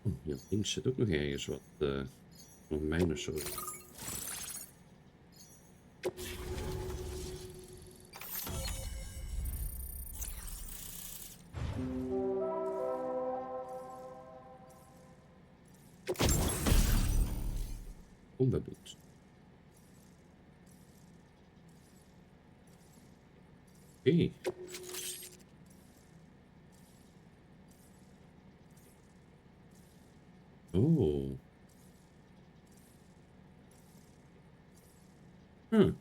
Oh, ja, links zit ook nog ergens wat. Nog mijn of zo. Onbebloed. Oké. Oh. Huh.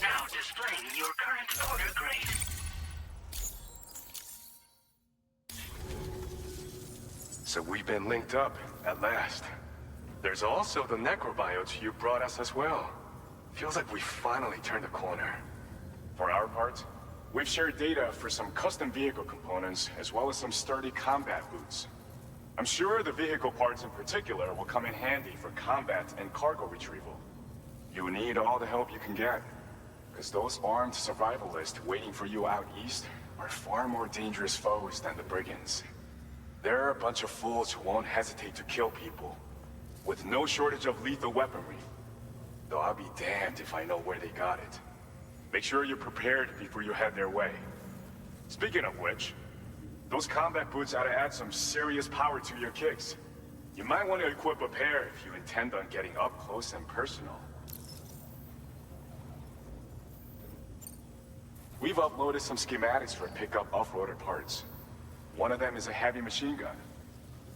Now displaying your current order grade. So we've been linked up, at last. There's also the necrobiotes you brought us as well. Feels like we finally turned a corner. For our part, we've shared data for some custom vehicle components, as well as some sturdy combat boots. I'm sure the vehicle parts in particular will come in handy for combat and cargo retrieval. You need all the help you can get, because those armed survivalists waiting for you out east are far more dangerous foes than the brigands. They're a bunch of fools who won't hesitate to kill people, with no shortage of lethal weaponry. Though I'll be damned if I know where they got it. Make sure you're prepared before you head their way. Speaking of which, those combat boots ought to add some serious power to your kicks. You might want to equip a pair if you intend on getting up close and personal. We've uploaded some schematics for pickup off-roader parts. One of them is a heavy machine gun.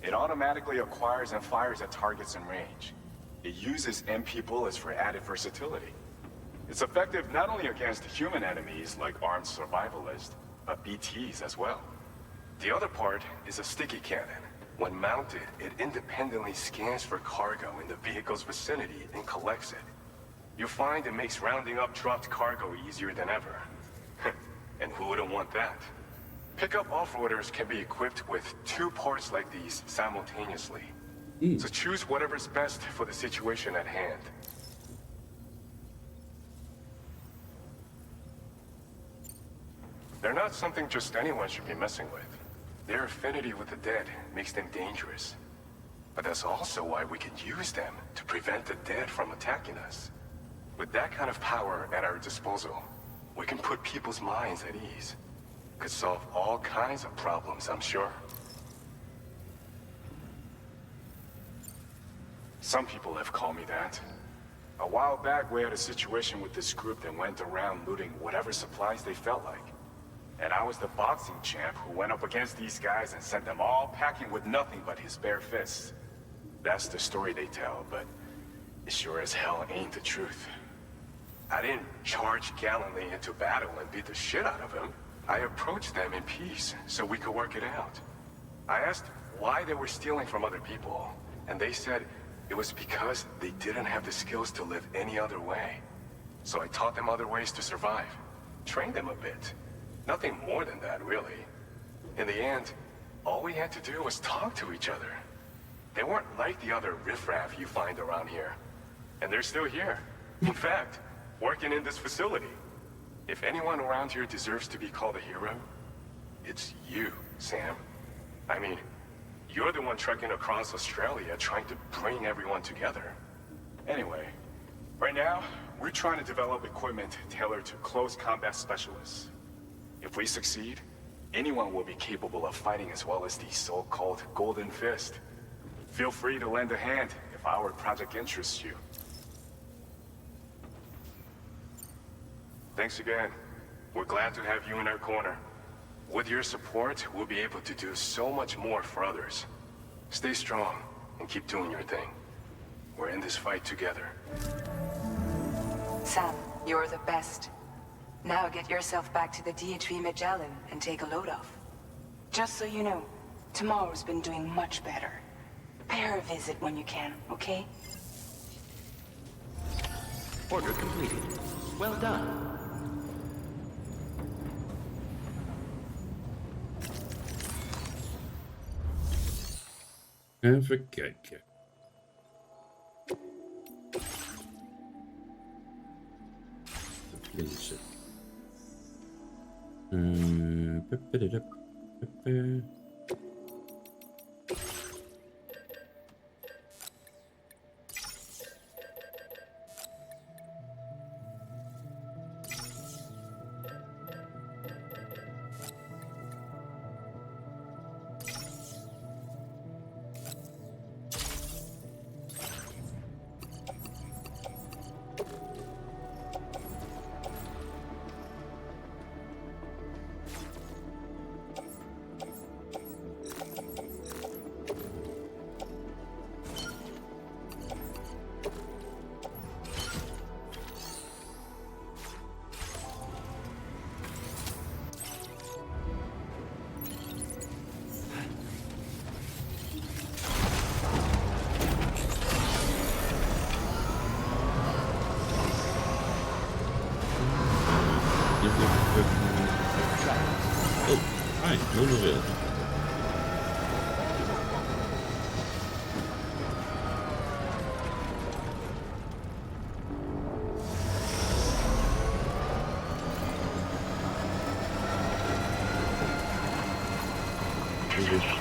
It automatically acquires and fires at targets in range. It uses MP bullets for added versatility. It's effective not only against human enemies like armed survivalists, but BTs as well. The other part is a sticky cannon. When mounted, it independently scans for cargo in the vehicle's vicinity and collects it. You'll find it makes rounding up dropped cargo easier than ever. And who wouldn't want that? Pickup off-roaders can be equipped with 2 parts like these simultaneously. So choose whatever's best for the situation at hand. They're not something just anyone should be messing with. Their affinity with the dead makes them dangerous. But that's also why we can use them to prevent the dead from attacking us. With that kind of power at our disposal, we can put people's minds at ease. Could solve all kinds of problems, I'm sure. Some people have called me that. A while back, we had a situation with this group that went around looting whatever supplies they felt like. And I was the boxing champ who went up against these guys and sent them all packing with nothing but his bare fists. That's the story they tell, but it sure as hell ain't the truth. I didn't charge gallantly into battle and beat the shit out of them. I approached them in peace so we could work it out. I asked why they were stealing from other people, and they said it was because they didn't have the skills to live any other way. So I taught them other ways to survive, trained them a bit. Nothing more than that, really. In the end, all we had to do was talk to each other. They weren't like the other riffraff you find around here. And they're still here. In fact, working in this facility. If anyone around here deserves to be called a hero, it's you, Sam. I mean, you're the one trekking across Australia trying to bring everyone together. Anyway, right now, we're trying to develop equipment tailored to close combat specialists. If we succeed, anyone will be capable of fighting as well as the so-called Golden Fist. Feel free to lend a hand if our project interests you. Thanks again. We're glad to have you in our corner. With your support, we'll be able to do so much more for others. Stay strong and keep doing your thing. We're in this fight together. Sam, you're the best. Now get yourself back to the DHV Magellan and take a load off. Just so you know, tomorrow's been doing much better. Pay her a visit when you can, okay? Order completed. Well done. Even kijken. Deze. Pepperderep, pepper. Oh, hi, monorail.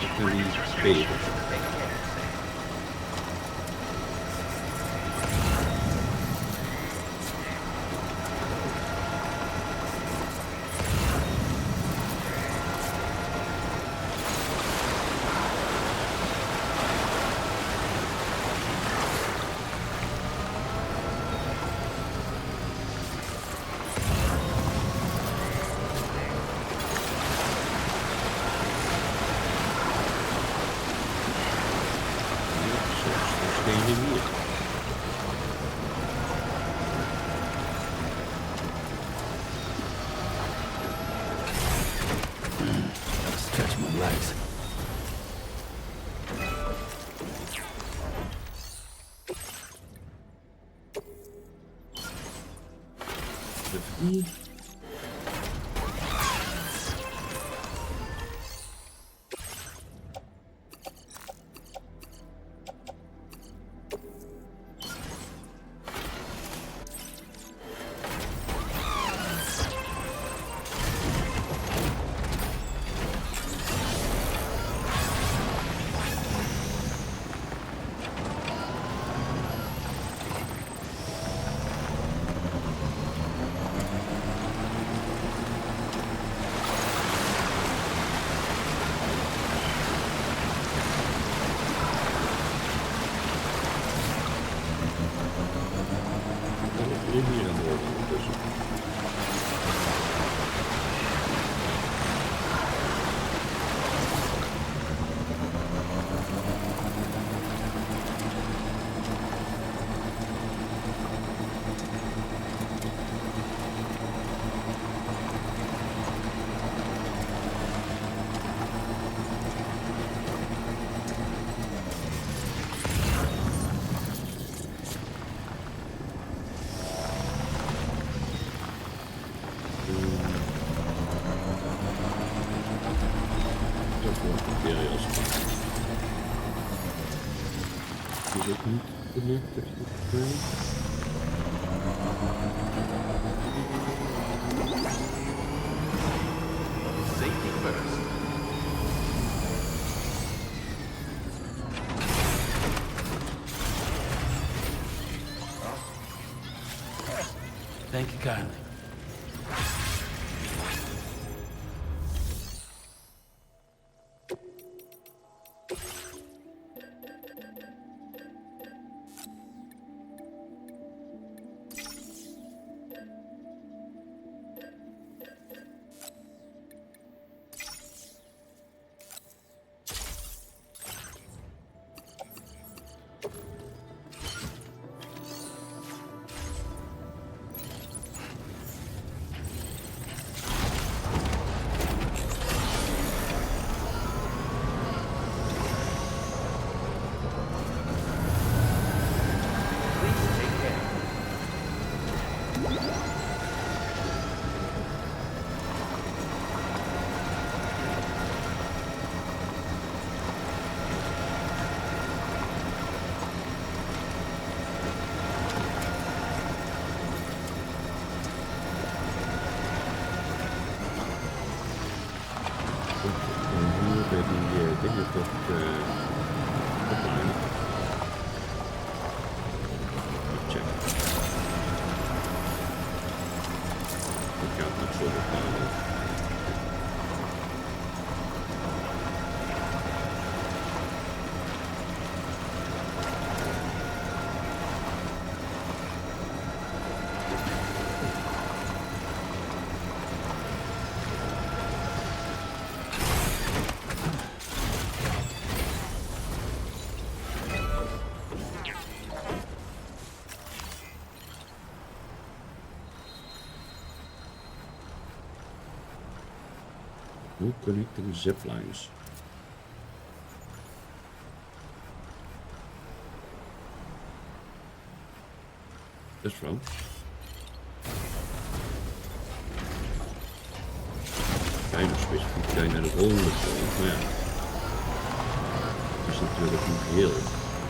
Ik kan die spelen. Stretch my legs. Hier aan de orde ondertussen. Is het niet connected to the train? Safety first. Thank you kindly. No connecting zip lines. Dat is wel. Bijna specifiek kijken naar de volgende kant, maar ja. Dat is natuurlijk niet heel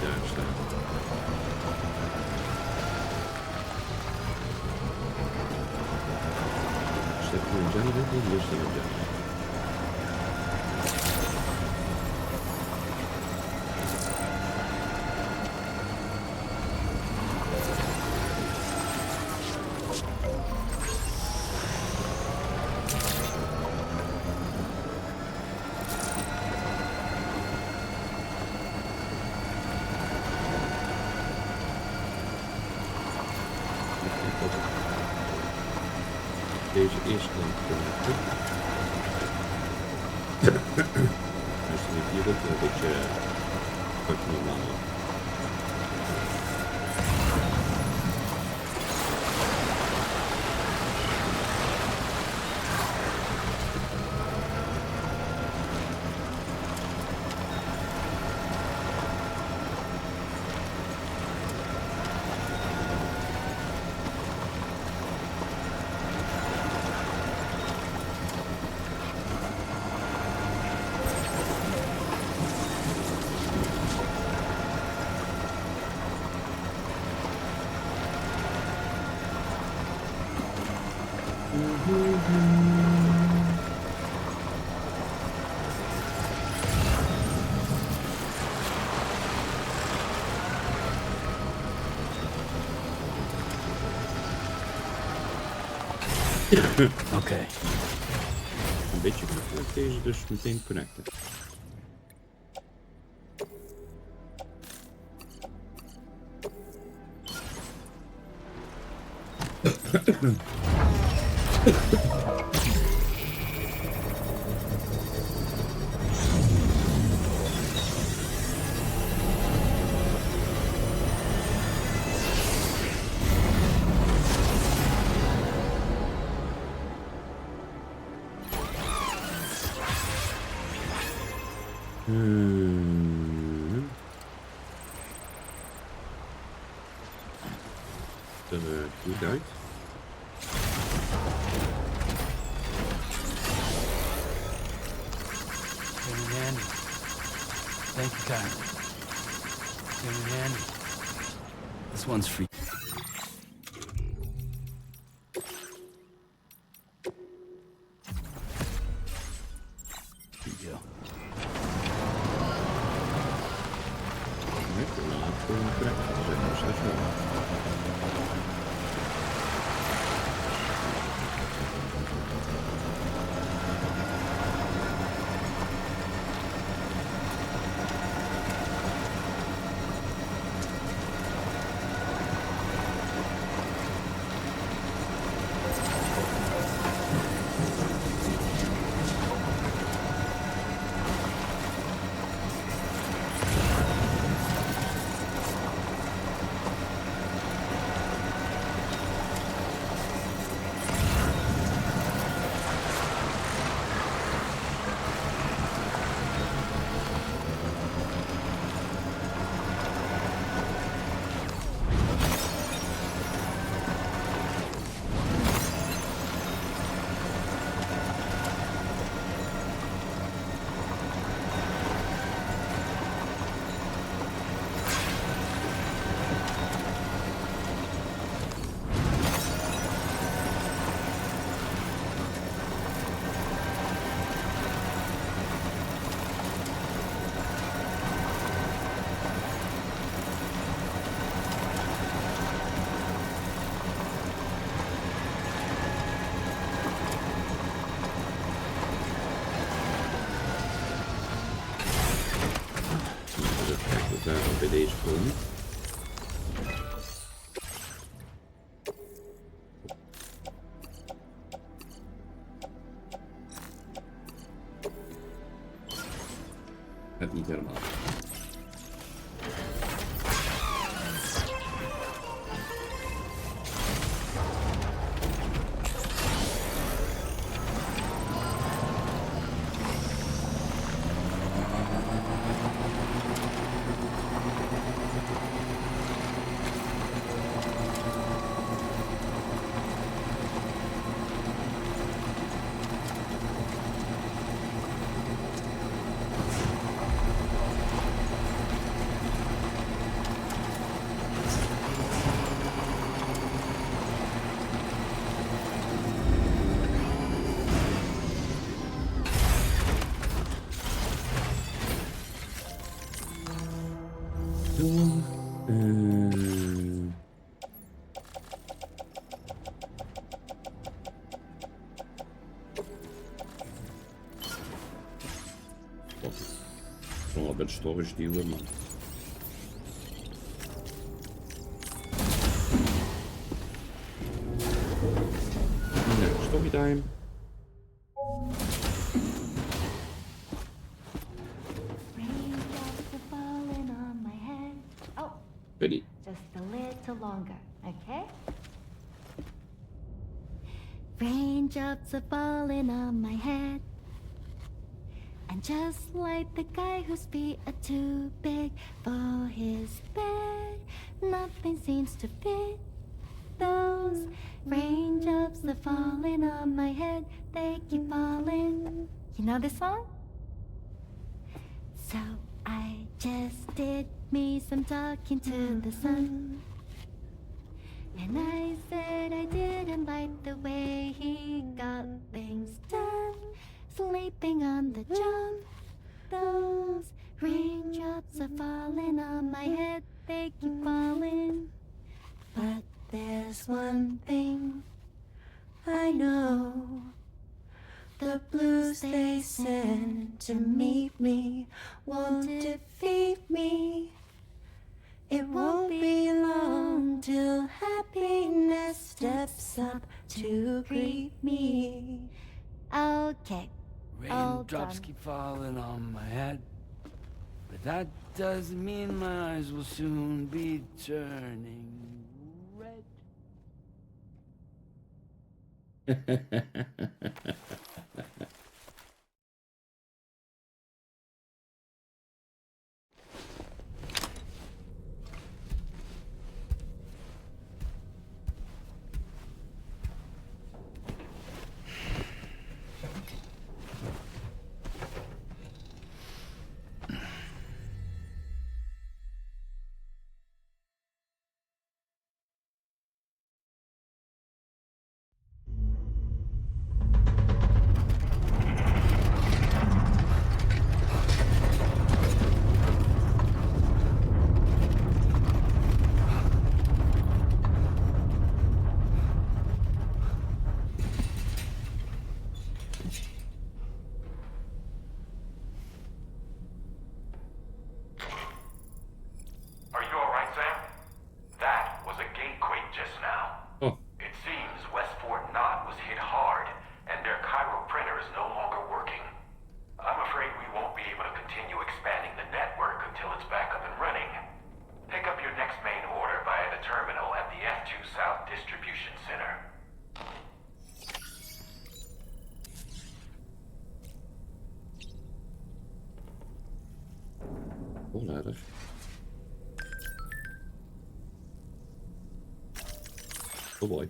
daar staan. Step je een jelly dit? Hier staat een jelly. Deze eerste kant connecten. Dus dan heb je hier ook een beetje wat normaal. Okay. Een beetje makkelijk deze dus meteen connecten. Dan goed uit. Very handy. Thank you kindly. Very handy. This one's free. Here you go. Lekker, dan laat ik gewoon connecten. Dat is nog steeds wel. Nog wel bij storage dealer, man. Ja, storytime. Raindrops are falling on my head. Oh, Ready. just a little longer, okay? Raindrops are falling on my head. And just like the guy whose feet are too big for his bed, nothing seems to fit. Those raindrops are falling on my head, they keep falling. You know this song? So I just did me some talking to the sun. And I said I didn't like the way he got things done. Sleeping on the job. Those raindrops are falling on my head, they keep falling. But there's one thing I know. The blues they send to meet me won't defeat me. It won't be long till happiness steps up to greet me. Okay. Raindrops keep falling on my head, but that doesn't mean my eyes will soon be turning red. Are you alright, Sam? That was a gatequake just now. Oh, It seems West Fort Knot was hit hard, and their Cairo printer is no longer working. I'm afraid we won't be able to continue expanding the network until it's back up and running. Pick up your next main order via the terminal at the F2 South Distribution Center. voorlader. Oh boy.